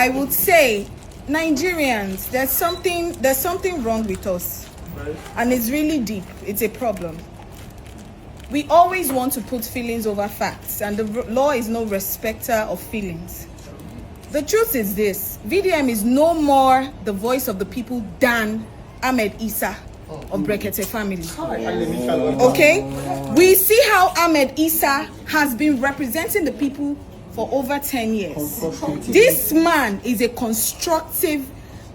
I would say, Nigerians, there's something wrong with us, and it's really deep. It's a problem. We always want to put feelings over facts, and the law is no respecter of feelings. The truth is this: VDM is no more the voice of the people than Ahmed Issa of Brekete family. Okay? We see how Ahmed Issa has been representing the people for over 10 years. This man is a constructive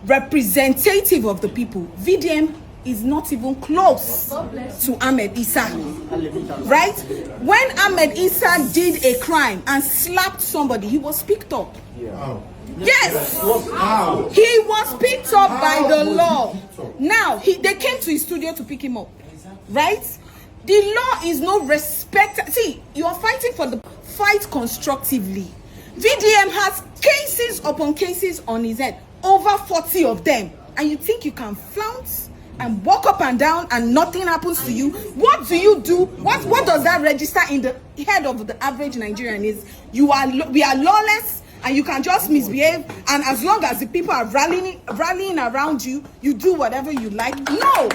representative of the people. VDM is not even close to Ahmed Issa. Right? When Ahmed Issa did a crime and slapped somebody, he was picked up. Yes, he was picked up by the law. Now, they came to his studio to pick him up. Right? The law is no respect. See, you are fighting for the fight constructively. VDM has cases upon cases on his head, over 40 of them, and you think you can flounce and walk up and down and nothing happens to you? What do you do? What does that register in the head of the average Nigerian? Is we are lawless and you can just misbehave, and as long as the people are rallying around you, you do whatever you like? No.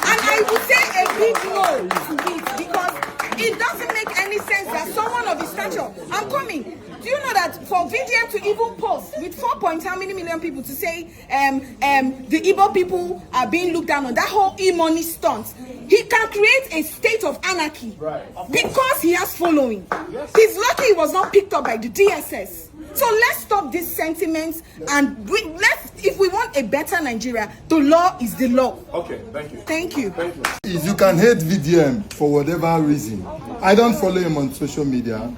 And I would say a big no to it, because it doesn't make any sense that someone of his stature, I'm coming. Do you know that for VDM to even post with 4 point how many million people to say the Igbo people are being looked down on, that whole e-money stunt, he can create a state of anarchy because he has following. He's lucky he was not picked up by the DSS. So let's stop these sentiments, and if we want a better Nigeria, the law is the law. Okay, thank you. Thank you. Thank you. You can hate VDM for whatever reason. I don't follow him on social media,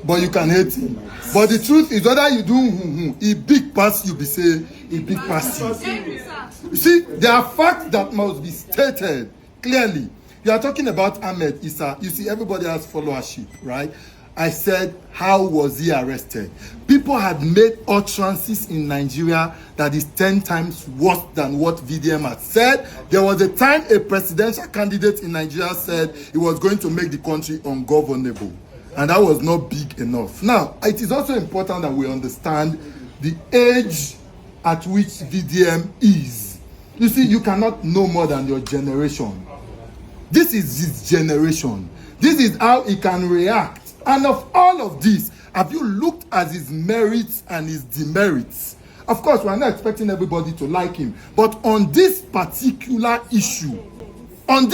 but you can hate him. But the truth is, whether you do he big pass, you be say he big pass you. You see, there are facts that must be stated clearly. You are talking about Ahmed Issa. You see, everybody has followership, right? I said, how was he arrested? People had made utterances in Nigeria that is 10 times worse than what VDM had said. There was a time a presidential candidate in Nigeria said he was going to make the country ungovernable. And that was not big enough. Now, it is also important that we understand the age at which VDM is. You see, you cannot know more than your generation. This is his generation. This is how he can react. And of all of this, have you looked at his merits and his demerits? Of course, we are not expecting everybody to like him. But on this particular issue, however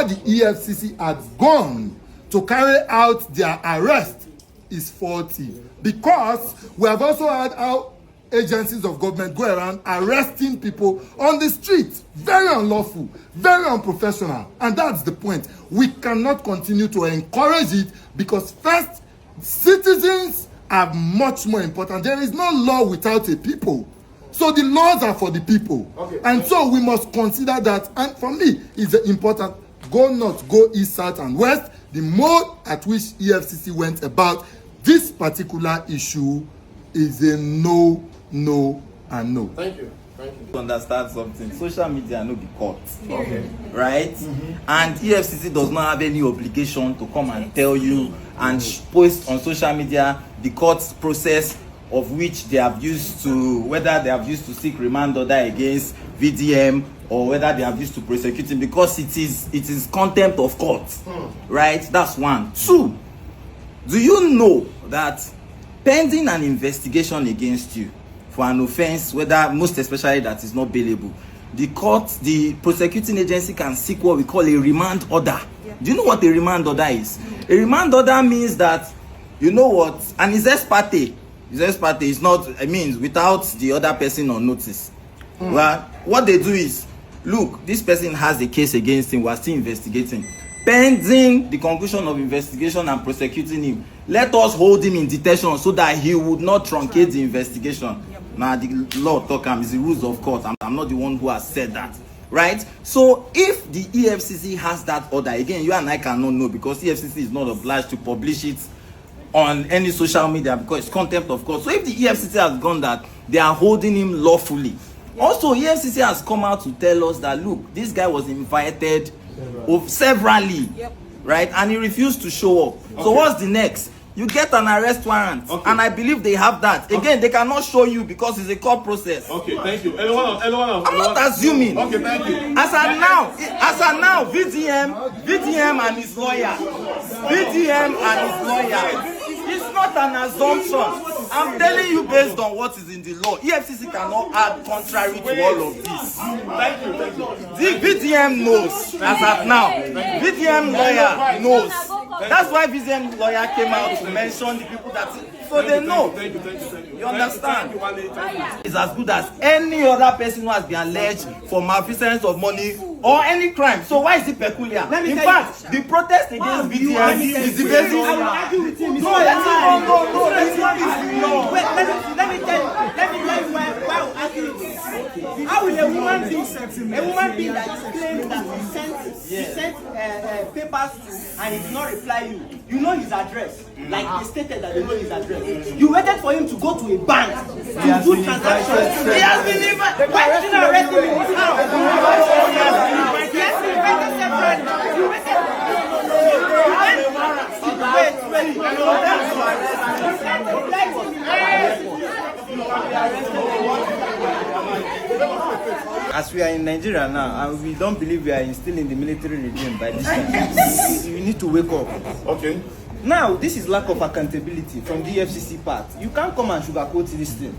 the EFCC had gone to carry out their arrest is faulty. Because we have also had how agencies of government go around arresting people on the street. Very unlawful, very unprofessional. And that's the point. We cannot continue to encourage it, because first, citizens are much more important. There is no law without a people. So the laws are for the people. Okay. And so we must consider that. And for me, it's important. Go north, go east, south, and west. The mode at which EFCC went about this particular issue is a no, no, and no. Thank you. Thank you. To understand something, social media no be court, Okay. right? And EFCC does not have any obligation to come and tell you and post on social media the court process of which they have used to, whether they have used to seek remand order against VDM or whether they have used to prosecute him, because it is contempt of court, right? That's one. Two, do you know that pending an investigation against you for an offense, whether most especially that is not bailable, the prosecuting agency can seek what we call a remand order. Yeah. Do you know what a remand order is? A remand order means that, you know what, and it's ex parte. It's ex parte. It's not, I mean, without the other person on notice. Well, what they do is, look, this person has a case against him. We're still investigating. Pending the conclusion of investigation and prosecuting him, let us hold him in detention so that he would not truncate the investigation. Now, the law talk is the rules of court. I'm not the one who has said that, right? So if the EFCC has that order, again, you and I cannot know, because EFCC is not obliged to publish it on any social media because it's contempt of court. So if the EFCC has gone that, they are holding him lawfully. Also, EFCC has come out to tell us that, look, this guy was invited severally, right? And he refused to show up. Okay. So what's the next? you get an arrest warrant. Okay. And I believe they have that. Again, they cannot show you because it's a court process. Okay, thank you. Anyone else? I'm not assuming. Okay, thank you. As of now, VDM and his lawyer. It's not an assumption. I'm telling you based on what is in the law. EFCC cannot act contrary to all of this. Thank you. The VDM knows as of now. VDM lawyer knows. That's why VDM lawyer came out to mention the people that, so they know. Thank you. You understand? It's as good as any other person who has been alleged for malfeasance of money or any crime. So why is it peculiar? In fact, the protest against VDM is the basis. I will argue with him. No, that's not. Let me tell you why I will argue with him. How will a woman being that claims that he sent papers and he did not reply you know his address, like they stated that they know his address. You waited for him to go to a bank to do transactions. He has been invited. Why did you not arrest him in his house? Yes, he invited separately. You waited. As we are in Nigeria now, and we don't believe we are still in the military regime by this time, we need to wake up. Okay. Now, this is lack of accountability from the FCC part. You can't come and sugarcoat this thing.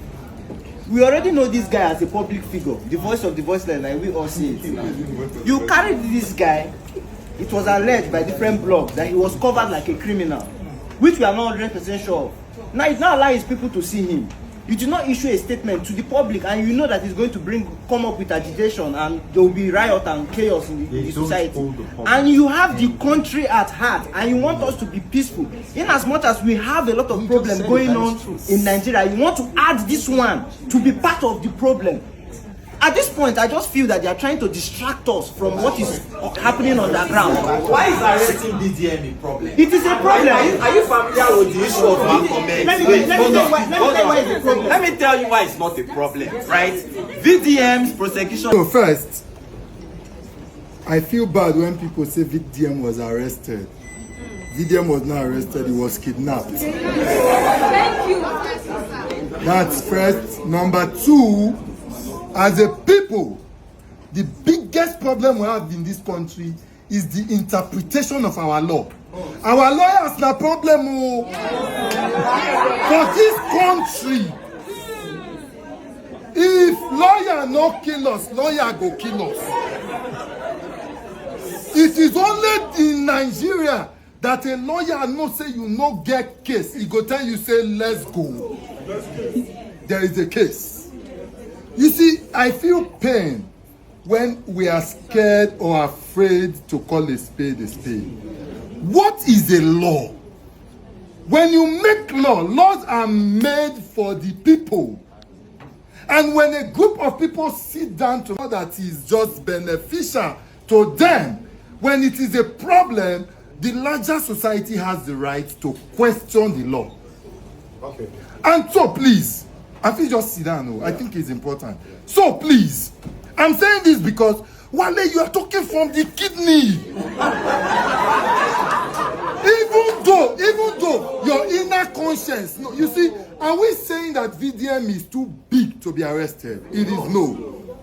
We already know this guy as a public figure, the voice of the voiceless, like we all say it. You carried this guy, it was alleged by different blogs that he was covered like a criminal, which we are not 100% sure of. Now, it now allows people to see him. You do not issue a statement to the public and you know that it's going to come up with agitation and there will be riot and chaos in the society. And you have the country at heart and you want us to be peaceful. In as much as we have a lot of problems going on in Nigeria, you want to add this one to be part of the problem. At this point, I just feel that they are trying to distract us from what is happening on the ground. Why is arresting VDM a problem? It is a problem. Are you familiar with the issue of Malcolm X? Let me tell you why it's not a problem, right? VDM's prosecution. So first, I feel bad when people say VDM was arrested. VDM was not arrested, he was kidnapped. Thank you. That's first. Number two, as a people, the biggest problem we have in this country is the interpretation of our law. Our lawyers na problem for this country. If lawyer no kill us, lawyer go kill us. It is only in Nigeria that a lawyer no say you no get case. He go tell you say let's go. There is a case. You see, I feel pain when we are scared or afraid to call a spade a spade. What is a law? When you make laws are made for the people. And when a group of people sit down to know that is just beneficial to them, when it is a problem, the larger society has the right to question the law. Okay. And so please, I feel just sit down. I think it's important. So please, I'm saying this because Wale, you are talking from the kidney. even though your inner conscience, no, you see, are we saying that VDM is too big to be arrested? It is no.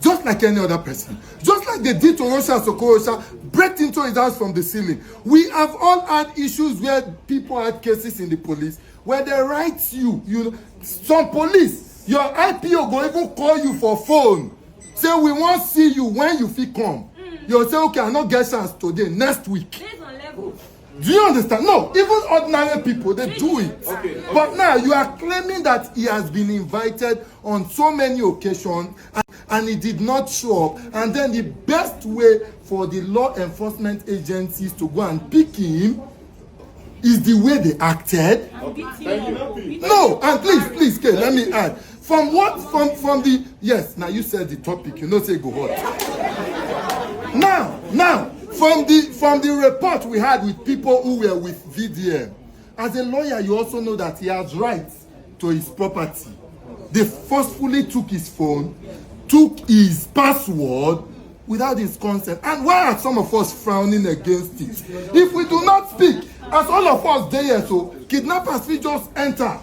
Just like any other person. Just like they did to Russia Sokorosha, break into his house from the ceiling. We have all had issues where people had cases in the police where they write you know, some police, your IPO go even call you for phone. Say, we won't see you when you fit come. You'll say, okay, I'll not get chance today, next week. Based on level. Do you understand? No, even ordinary people, they do it. Okay. But now you are claiming that he has been invited on so many occasions and he did not show up. And then the best way for the law enforcement agencies to go and pick him is the way they acted. No, and please, Kay, let me add. From the yes, now you said the topic, you know, say go hot. Now, from the report we had with people who were with VDM, as a lawyer, you also know that he has rights to his property. They forcefully took his phone, took his password, without his consent? And why are some of us frowning against it? If we do not speak, as all of us dey here, so kidnappers will just enter.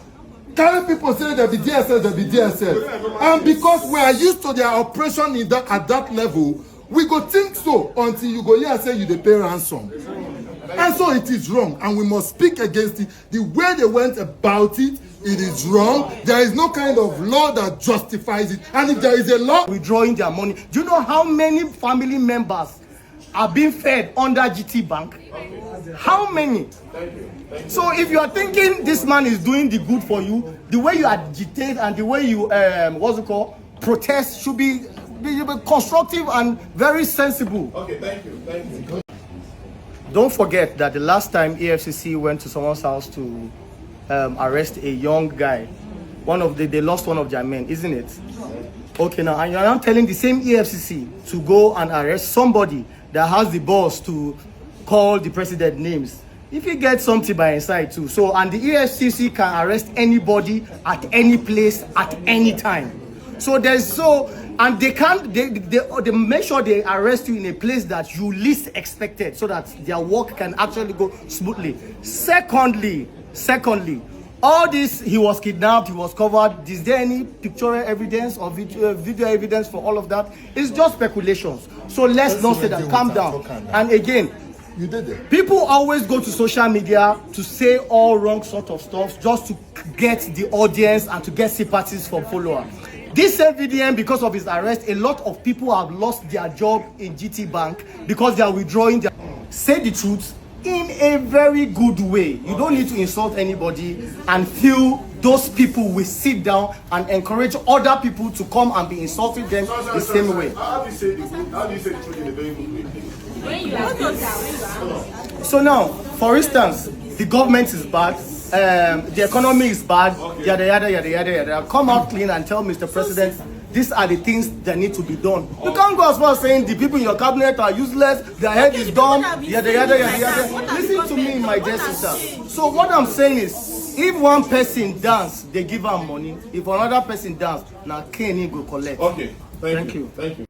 Carry people say there be DSS, there be DSS. And because we are used to their operation in that, at that level, we go think so until you go here and say you dey pay ransom. And so it is wrong, and we must speak against it. The way they went about it, it is wrong. There is no kind of law that justifies it. And if there is a law withdrawing their money, do you know how many family members are being fed under GT Bank? How many? So if you are thinking this man is doing the good for you, the way you agitate and the way you protest should be constructive and very sensible. Okay, thank you. Thank you. Don't forget that the last time EFCC went to someone's house to arrest a young guy, they lost one of their men, isn't it? Okay, now, and you're now telling the same EFCC to go and arrest somebody that has the balls to call the president names. If you get something by inside too, so, and the EFCC can arrest anybody at any place at any time. So and they can't, they make sure they arrest you in a place that you least expected so that their work can actually go smoothly. Secondly, all this, he was kidnapped, he was covered. Is there any pictorial evidence or video evidence for all of that? It's just speculations. So let's not say that. Calm down. And again, you did it. People always go to social media to say all wrong sort of stuff just to get the audience and to get sympathies from followers. This VDM, because of his arrest, a lot of people have lost their job in GT Bank because they are withdrawing their... Say the truth in a very good way. You don't need to insult anybody and feel those people will sit down and encourage other people to come and be insulting them the same way. How do you say the truth in a very good way? So now, for instance, the government is bad. The economy is bad, yada yada yada yada yada. Come out clean and tell Mr. President, these are the things that need to be done. You can't go as far as saying the people in your cabinet are useless, their head is dumb, yada yada yada yada. Listen to me, my dear sister. So what I'm saying is, if one person dance, they give her money. If another person dance, now Kenny go collect. Okay, thank you. Thank you.